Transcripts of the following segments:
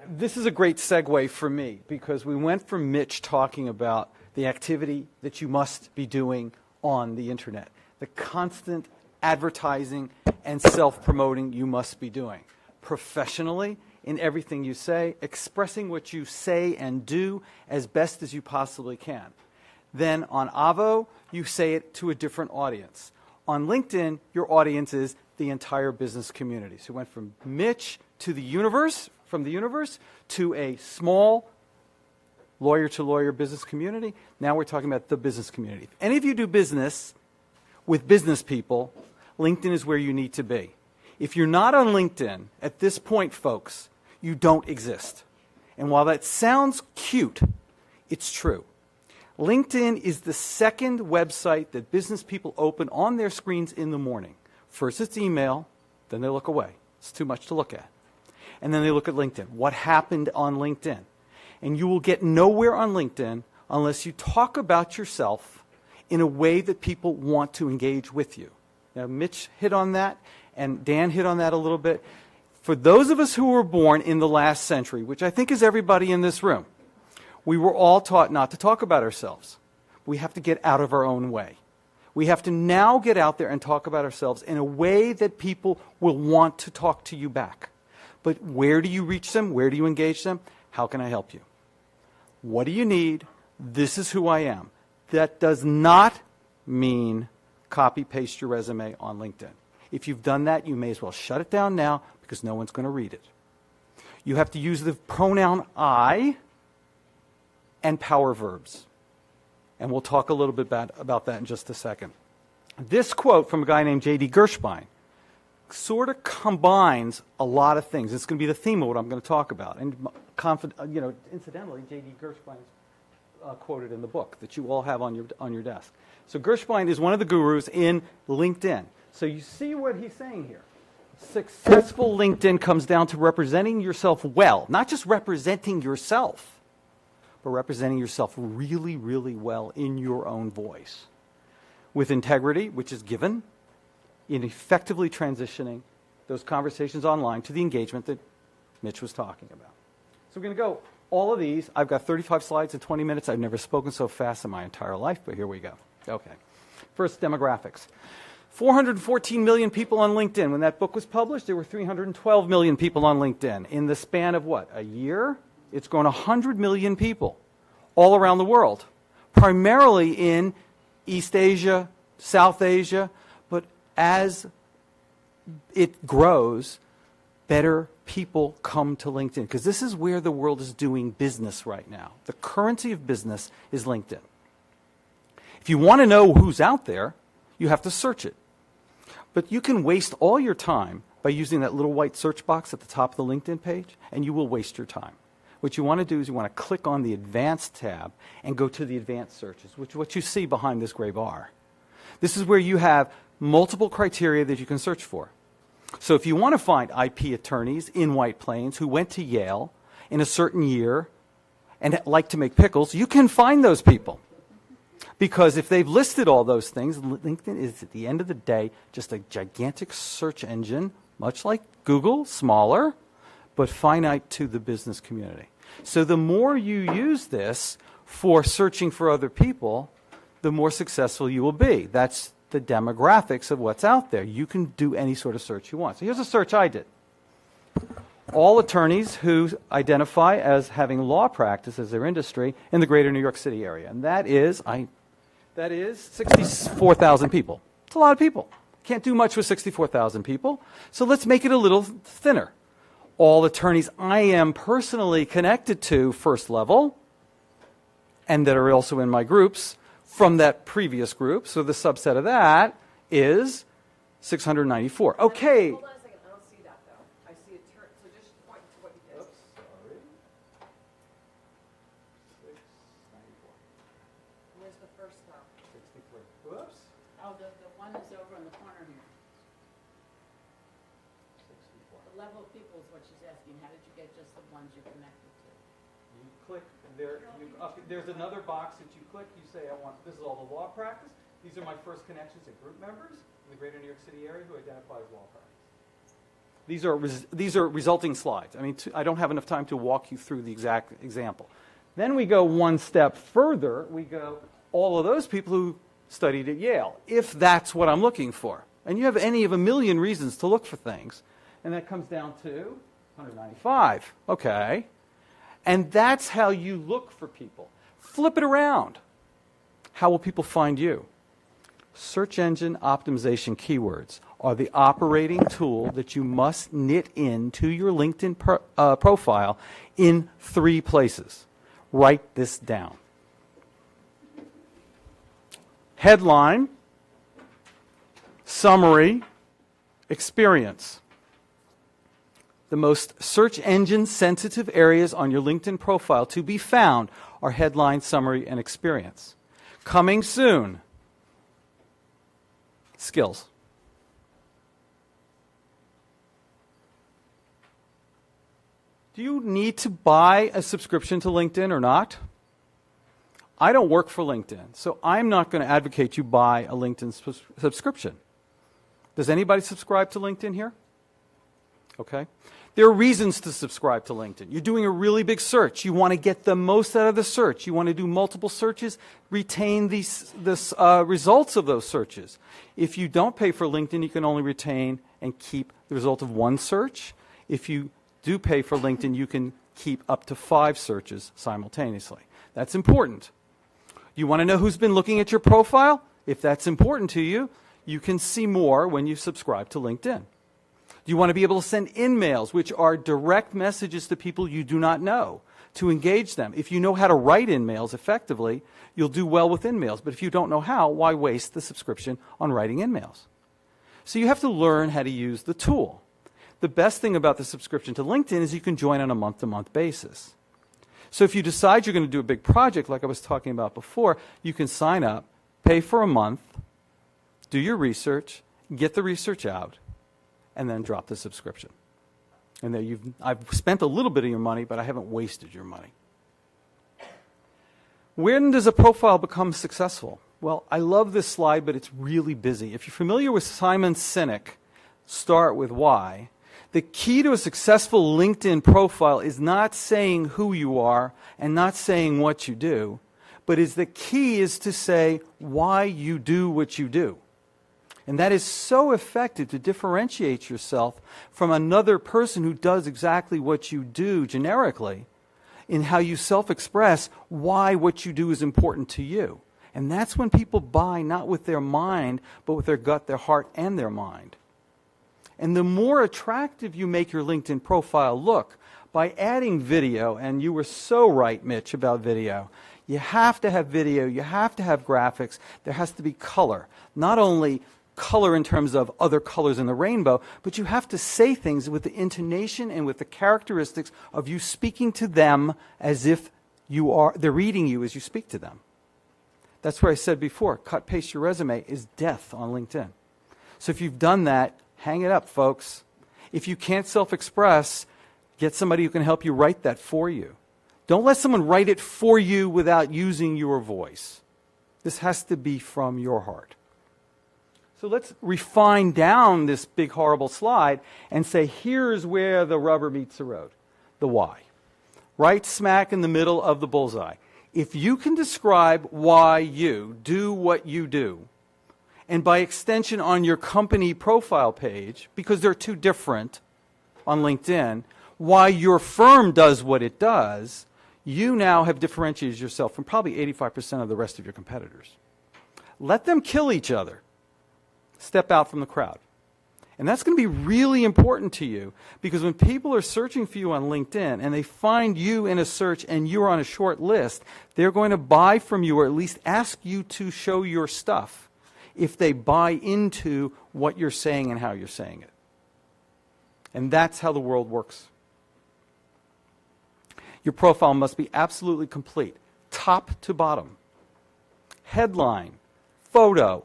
this is a great segue for me because we went from Mitch talking about the activity that you must be doing on the internet, the constant advertising and self-promoting you must be doing. Professionally, in everything you say, expressing what you say and do as best as you possibly can. Then on Avo, you say it to a different audience. On LinkedIn, your audience is the entire business community. So it went from Mitch to the universe, from the universe to a small lawyer-to-lawyer business community. Now we're talking about the business community. If any of you do business with business people, LinkedIn is where you need to be. If you're not on LinkedIn, at this point, folks, you don't exist. And while that sounds cute, it's true. LinkedIn is the second website that business people open on their screens in the morning. First it's email, then they look away. It's too much to look at. And then they look at LinkedIn. What happened on LinkedIn? And you will get nowhere on LinkedIn unless you talk about yourself in a way that people want to engage with you. Now, Mitch hit on that, and Dan hit on that a little bit. For those of us who were born in the last century, which I think is everybody in this room, we were all taught not to talk about ourselves. We have to get out of our own way. We have to now get out there and talk about ourselves in a way that people will want to talk to you back. But where do you reach them? Where do you engage them? How can I help you? What do you need? This is who I am. That does not mean copy-paste your resume on LinkedIn. If you've done that, you may as well shut it down now because no one's going to read it. You have to use the pronoun I and power verbs. And we'll talk a little bit about that in just a second. This quote from a guy named J.D. Gershbein sort of combines a lot of things. It's going to be the theme of what I'm going to talk about. And incidentally, J.D. Gershbein is quoted in the book that you all have on your desk. So Gershbein is one of the gurus in LinkedIn. So you see what he's saying here. Successful LinkedIn comes down to representing yourself well, not just representing yourself, but representing yourself really, really well in your own voice. With integrity, which is given, in effectively transitioning those conversations online to the engagement that Mitch was talking about. So we're going to go all of these. I've got 35 slides in 20 minutes. I've never spoken so fast in my entire life, but here we go. Okay. First, demographics. 414 million people on LinkedIn. When that book was published, there were 312 million people on LinkedIn. In the span of what, a year? It's grown 100 million people all around the world, primarily in East Asia, South Asia, but as it grows, better people come to LinkedIn, because this is where the world is doing business right now. The currency of business is LinkedIn. If you want to know who's out there, you have to search it. But you can waste all your time by using that little white search box at the top of the LinkedIn page, and you will waste your time. What you want to do is you want to click on the Advanced tab and go to the Advanced Searches, which is what you see behind this gray bar. This is where you have multiple criteria that you can search for. So if you want to find IP attorneys in White Plains who went to Yale in a certain year and like to make pickles, you can find those people. Because if they've listed all those things, LinkedIn is, at the end of the day, just a gigantic search engine, much like Google, smaller, but finite to the business community. So the more you use this for searching for other people, the more successful you will be. That's the demographics of what's out there. You can do any sort of search you want. So here's a search I did. All attorneys who identify as having law practice as their industry in the greater New York City area. And that is 64,000 people. It's a lot of people. Can't do much with 64,000 people. So let's make it a little thinner. All attorneys I am personally connected to first level and that are also in my groups from that previous group. So the subset of that is 694. Okay. Hold on a second. I don't see that, though. I see a turn. So just point to what you did. Oops, sorry. 694. Where's the first stop? 63. Whoops. Oh, the one is over in the corner here. 64. The level of people is what she's asking. How did you get just the ones you're connected to? You click there. There's another box that you click. You say, I want, this is all the law practice. These are my first connections to group members in the greater New York City area who identify as law practice. These are resulting slides. I mean, I don't have enough time to walk you through the exact example. Then we go one step further. We go all of those people who studied at Yale, if that's what I'm looking for. And you have any of a million reasons to look for things. And that comes down to 195. Okay. And that's how you look for people. Flip it around. How will people find you? Search engine optimization keywords are the operating tool that you must knit into your LinkedIn profile in 3 places. Write this down. Headline, summary, experience. The most search engine sensitive areas on your LinkedIn profile to be found are headline, summary, and experience. Coming soon, skills. Do you need to buy a subscription to LinkedIn or not? I don't work for LinkedIn, so I'm not going to advocate you buy a LinkedIn subscription. Does anybody subscribe to LinkedIn here? Okay. There are reasons to subscribe to LinkedIn. You're doing a really big search. You want to get the most out of the search. You want to do multiple searches, retain the results of those searches. If you don't pay for LinkedIn, you can only retain and keep the result of one search. If you do pay for LinkedIn, you can keep up to 5 searches simultaneously. That's important. You want to know who's been looking at your profile? If that's important to you, you can see more when you subscribe to LinkedIn. Do you want to be able to send in-mails, which are direct messages to people you do not know, to engage them? If you know how to write in-mails effectively, you'll do well with in-mails. But if you don't know how, why waste the subscription on writing in-mails? So you have to learn how to use the tool. The best thing about the subscription to LinkedIn is you can join on a month-to-month basis. So if you decide you're going to do a big project like I was talking about before, you can sign up, pay for a month, do your research, get the research out, and then drop the subscription. And there I've spent a little bit of your money, but I haven't wasted your money. When does a profile become successful? Well, I love this slide, but it's really busy. If you're familiar with Simon Sinek, start with why. The key to a successful LinkedIn profile is not saying who you are and not saying what you do, but the key is to say why you do what you do. And that is so effective to differentiate yourself from another person who does exactly what you do generically in how you self-express why what you do is important to you. And that's when people buy not with their mind, but with their gut, their heart, and their mind. And the more attractive you make your LinkedIn profile look by adding video, and you were so right, Mitch, about video. You have to have video, you have to have graphics, there has to be color. Not only color in terms of other colors in the rainbow, but you have to say things with the intonation and with the characteristics of you speaking to them as if they're reading you as you speak to them. That's where I said before, cut paste your resume is death on LinkedIn. So if you've done that, hang it up, folks. If you can't self-express, get somebody who can help you write that for you. Don't let someone write it for you without using your voice. This has to be from your heart. So let's refine down this big, horrible slide and say, here's where the rubber meets the road, the why. Right smack in the middle of the bullseye. If you can describe why you do what you do, and by extension on your company profile page, because they're too different on LinkedIn, why your firm does what it does, you now have differentiated yourself from probably 85% of the rest of your competitors. Let them kill each other. Step out from the crowd. And that's going to be really important to you, because when people are searching for you on LinkedIn and they find you in a search and you're on a short list, they're going to buy from you or at least ask you to show your stuff if they buy into what you're saying and how you're saying it. And that's how the world works. Your profile must be absolutely complete, top to bottom. Headline, photo,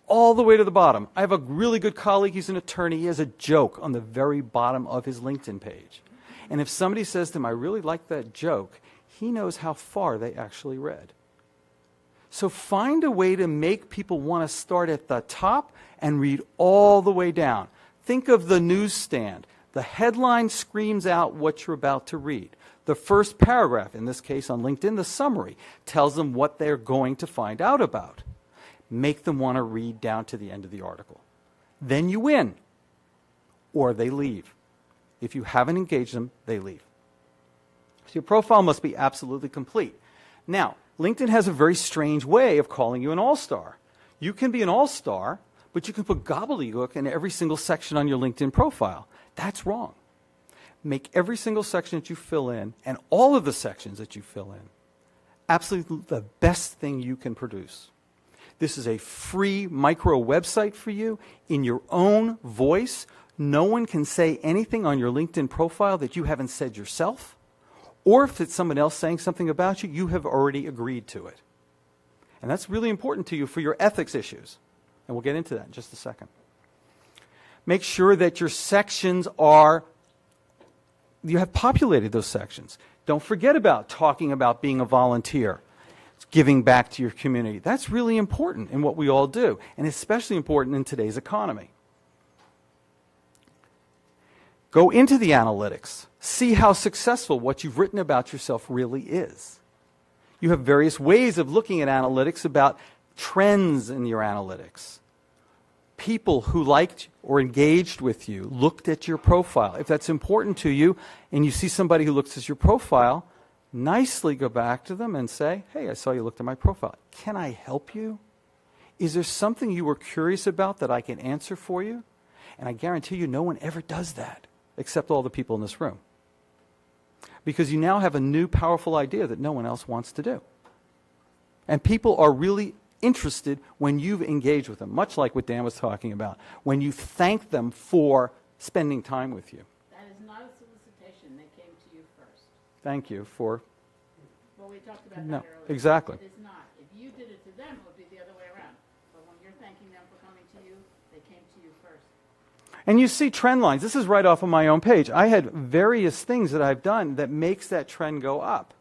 all the way to the bottom. I have a really good colleague, he's an attorney, he has a joke on the very bottom of his LinkedIn page. And if somebody says to him, I really like that joke, he knows how far they actually read. So find a way to make people want to start at the top and read all the way down. Think of the newsstand. The headline screams out what you're about to read. The first paragraph, in this case on LinkedIn, the summary, tells them what they're going to find out about. Make them want to read down to the end of the article. Then you win, or they leave. If you haven't engaged them, they leave. So your profile must be absolutely complete. Now, LinkedIn has a very strange way of calling you an all-star. You can be an all-star, but you can put gobbledygook in every single section on your LinkedIn profile. That's wrong. Make every single section that you fill in, and all of the sections that you fill in, absolutely the best thing you can produce. This is a free micro website for you in your own voice. No one can say anything on your LinkedIn profile that you haven't said yourself, or if it's someone else saying something about you, you have already agreed to it. And that's really important to you for your ethics issues. And we'll get into that in just a second. Make sure that your sections you have populated those sections. Don't forget about talking about being a volunteer, giving back to your community. That's really important in what we all do, and especially important in today's economy. Go into the analytics. See how successful what you've written about yourself really is. You have various ways of looking at analytics about trends in your analytics. People who liked or engaged with you looked at your profile. If that's important to you and you see somebody who looks at your profile, nicely go back to them and say, hey, I saw you looked at my profile. Can I help you? Is there something you were curious about that I can answer for you? And I guarantee you no one ever does that except all the people in this room. Because you now have a new powerful idea that no one else wants to do. And people are really interested when you've engaged with them, much like what Dan was talking about, when you thank them for spending time with you. That is not a solicitation. They came to you first. Thank you for... Well, we talked about No, that earlier. exactly. It is not. If you did it to them, it would be the other way around. But when you're thanking them for coming to you, they came to you first. And you see trend lines. This is right off of my own page. I had various things that I've done that makes that trend go up.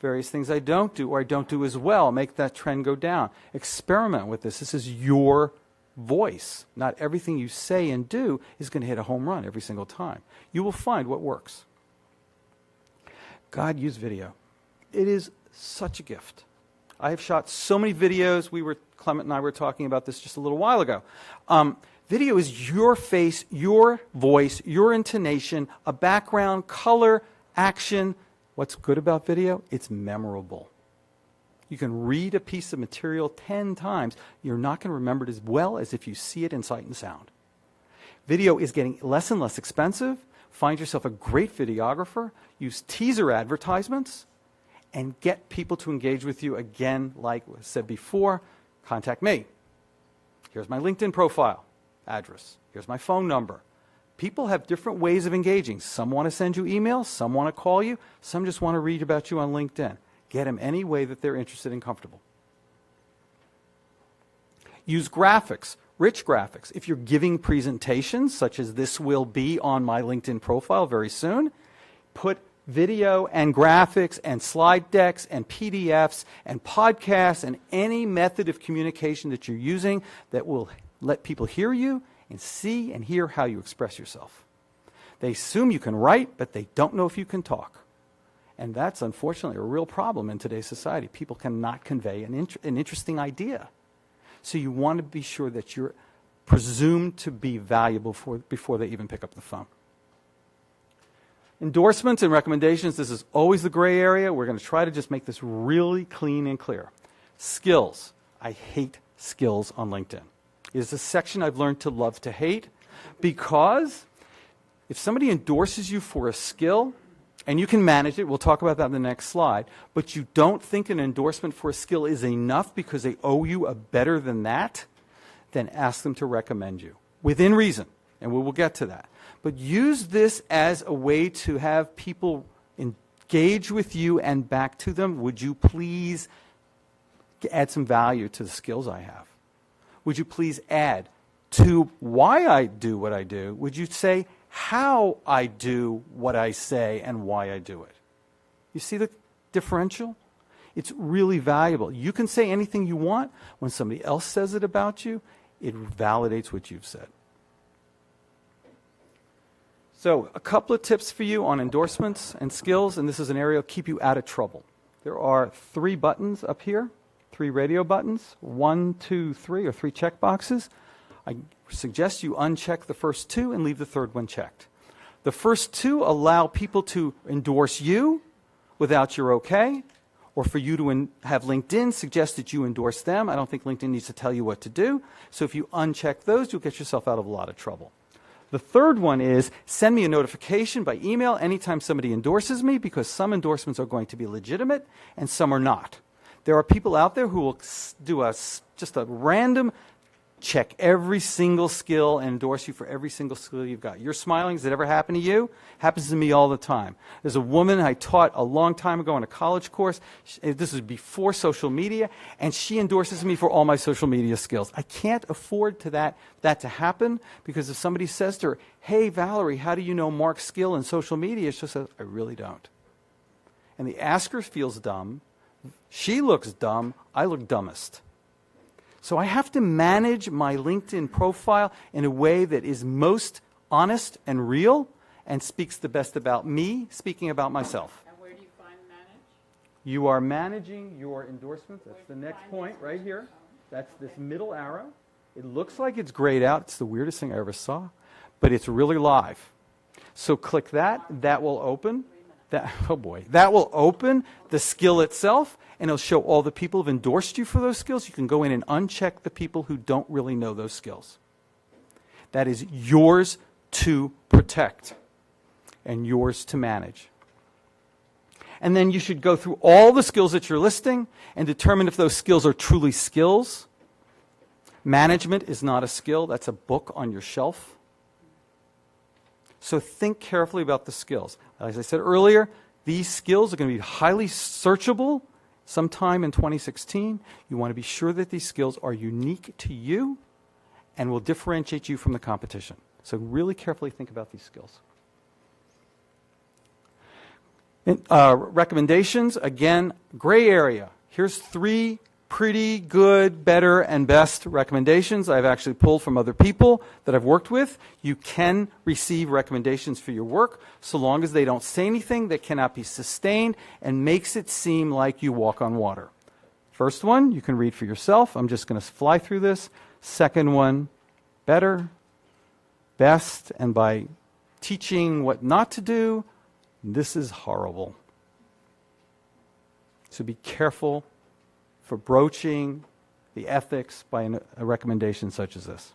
Various things I don't do or I don't do as well make that trend go down. Experiment with this. This is your voice. Not everything you say and do is going to hit a home run every single time. You will find what works. God used video. It is such a gift. I have shot so many videos. Clement and I were talking about this just a little while ago. Video is your face, your voice, your intonation, a background, color, action. What's good about video? It's memorable. You can read a piece of material 10 times. You're not going to remember it as well as if you see it in sight and sound. Video is getting less and less expensive. Find yourself a great videographer. Use teaser advertisements and get people to engage with you. Again, like I said before, contact me. Here's my LinkedIn profile address. Here's my phone number. People have different ways of engaging. Some want to send you emails, some want to call you, some just want to read about you on LinkedIn. Get them any way that they're interested and comfortable. Use graphics, rich graphics. If you're giving presentations, such as this will be on my LinkedIn profile very soon, put video and graphics and slide decks and PDFs and podcasts and any method of communication that you're using that will let people hear you and see and hear how you express yourself. They assume you can write, but they don't know if you can talk. And that's unfortunately a real problem in today's society. People cannot convey an interesting idea. So you want to be sure that you're presumed to be valuable before they even pick up the phone. Endorsements and recommendations, this is always the gray area. We're going to try to just make this really clean and clear. Skills. I hate skills on LinkedIn. It is a section I've learned to love to hate because if somebody endorses you for a skill, and you can manage it, we'll talk about that in the next slide, but you don't think an endorsement for a skill is enough because they owe you a better than that, then ask them to recommend you within reason, and we will get to that. But use this as a way to have people engage with you and back to them. Would you please add some value to the skills I have? Would you please add to why I do what I do? Would you say how I do what I say and why I do it? You see the differential? It's really valuable. You can say anything you want. When somebody else says it about you, it validates what you've said. So a couple of tips for you on endorsements and skills, and this is an area that'll keep you out of trouble. There are 3 buttons up here, 3 radio buttons, 1, 2, 3, or 3 check boxes. I suggest you uncheck the first 2 and leave the third one checked. The first 2 allow people to endorse you without your okay, or for you to have LinkedIn suggest that you endorse them. I don't think LinkedIn needs to tell you what to do. So if you uncheck those, you'll get yourself out of a lot of trouble. The third one is send me a notification by email anytime somebody endorses me, because some endorsements are going to be legitimate and some are not. There are people out there who will do just a random check every single skill and endorse you for every single skill you've got. You're smiling. Does it ever happen to you? Happens to me all the time. There's a woman I taught a long time ago in a college course. This was before social media, and she endorses me for all my social media skills. I can't afford that to happen, because if somebody says to her, "Hey, Valerie, how do you know Marc's skill in social media?" She says, "I really don't." And the asker feels dumb. She looks dumb. I look dumbest. So I have to manage my LinkedIn profile in a way that is most honest and real and speaks the best about me, speaking about myself. And where do you find manage? You are managing your endorsements. That's the next point right here. That's this middle arrow. It looks like it's grayed out. It's the weirdest thing I ever saw, but it's really live. So click that. That will open. That will open the skill itself, and it'll show all the people who've endorsed you for those skills. You can go in and uncheck the people who don't really know those skills. That is yours to protect and yours to manage. And then you should go through all the skills that you're listing and determine if those skills are truly skills. Management is not a skill. That's a book on your shelf. So think carefully about the skills. As I said earlier, these skills are going to be highly searchable sometime in 2016. You want to be sure that these skills are unique to you and will differentiate you from the competition. So really carefully think about these skills. Recommendations, again, gray area. Here's 3 pretty good, better, and best recommendations I've actually pulled from other people that I've worked with. You can receive recommendations for your work so long as they don't say anything that cannot be sustained and makes it seem like you walk on water. First one, you can read for yourself. I'm just going to fly through this. Second one, better, best, and by teaching what not to do, this is horrible. So be careful for broaching the ethics by a recommendation such as this.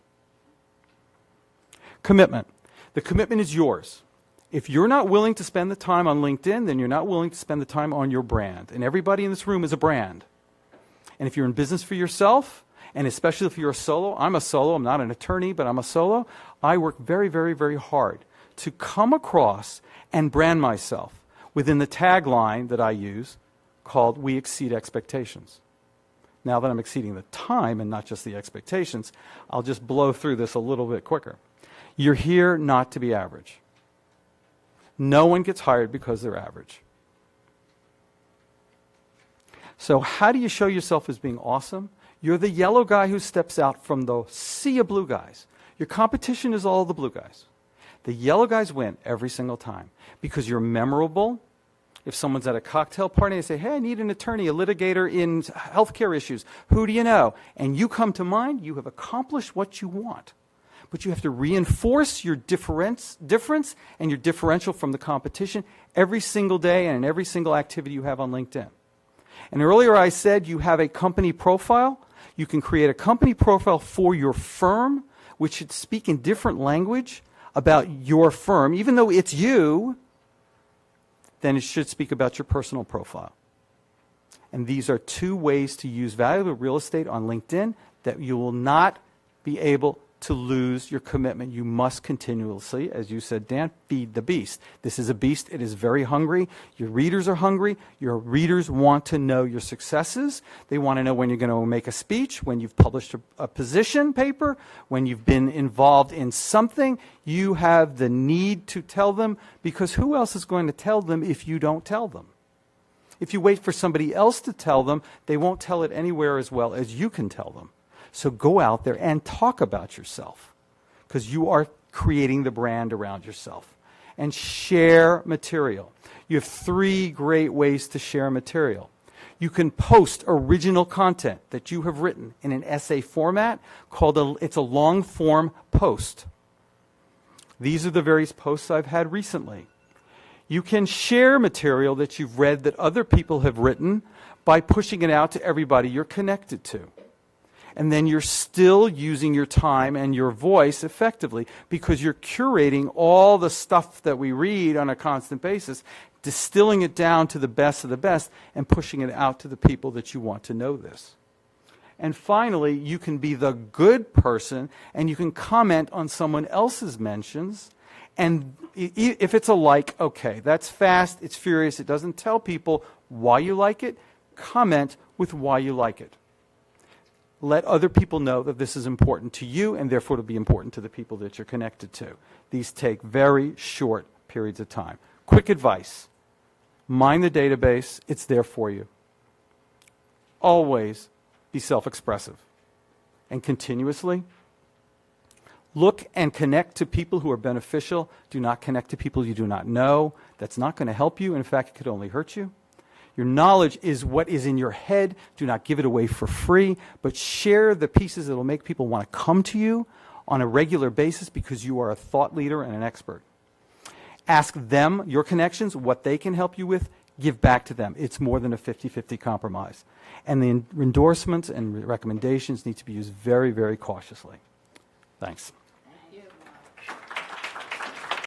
Commitment. The commitment is yours. If you're not willing to spend the time on LinkedIn, then you're not willing to spend the time on your brand. And everybody in this room is a brand. And if you're in business for yourself, and especially if you're a solo, I'm a solo, I'm not an attorney, but I'm a solo, I work very, very, very hard to come across and brand myself within the tagline that I use called "We Exceed Expectations." Now that I'm exceeding the time and not just the expectations, I'll just blow through this a little bit quicker. You're here not to be average. No one gets hired because they're average. So how do you show yourself as being awesome? You're the yellow guy who steps out from the sea of blue guys. Your competition is all the blue guys. The yellow guys win every single time because you're memorable. If someone's at a cocktail party and they say, "Hey, I need an attorney, a litigator in healthcare issues. Who do you know?" And you come to mind, you have accomplished what you want. But you have to reinforce your difference and your differential from the competition every single day and in every single activity you have on LinkedIn. And earlier I said you have a company profile. You can create a company profile for your firm, which should speak in different language about your firm. Even though it's you, then it should speak about your personal profile. And these are 2 ways to use valuable real estate on LinkedIn that you will not be able to lose your commitment. You must continuously, as you said, Dan, feed the beast. This is a beast. It is very hungry. Your readers are hungry. Your readers want to know your successes. They want to know when you're going to make a speech, when you've published a position paper, when you've been involved in something. You have the need to tell them, because who else is going to tell them if you don't tell them? If you wait for somebody else to tell them, they won't tell it anywhere as well as you can tell them. So go out there and talk about yourself, because you are creating the brand around yourself. and share material. You have 3 great ways to share material. You can post original content that you have written in an essay format it's a long form post. These are the various posts I've had recently. You can share material that you've read that other people have written by pushing it out to everybody you're connected to. And then you're still using your time and your voice effectively because you're curating all the stuff that we read on a constant basis, distilling it down to the best of the best, and pushing it out to the people that you want to know this. And finally, you can be the good person and you can comment on someone else's mentions. And if it's a like, okay, that's fast, it's furious, it doesn't tell people why you like it, comment with why you like it. Let other people know that this is important to you and therefore to be important to the people that you're connected to. These take very short periods of time. Quick advice. Mind the database. It's there for you. Always be self-expressive. And continuously look and connect to people who are beneficial. Do not connect to people you do not know. That's not going to help you. In fact, it could only hurt you. Your knowledge is what is in your head. Do not give it away for free, but share the pieces that will make people want to come to you on a regular basis because you are a thought leader and an expert. Ask them, your connections, what they can help you with. Give back to them. It's more than a 50-50 compromise. And the endorsements and recommendations need to be used very, very cautiously. Thanks.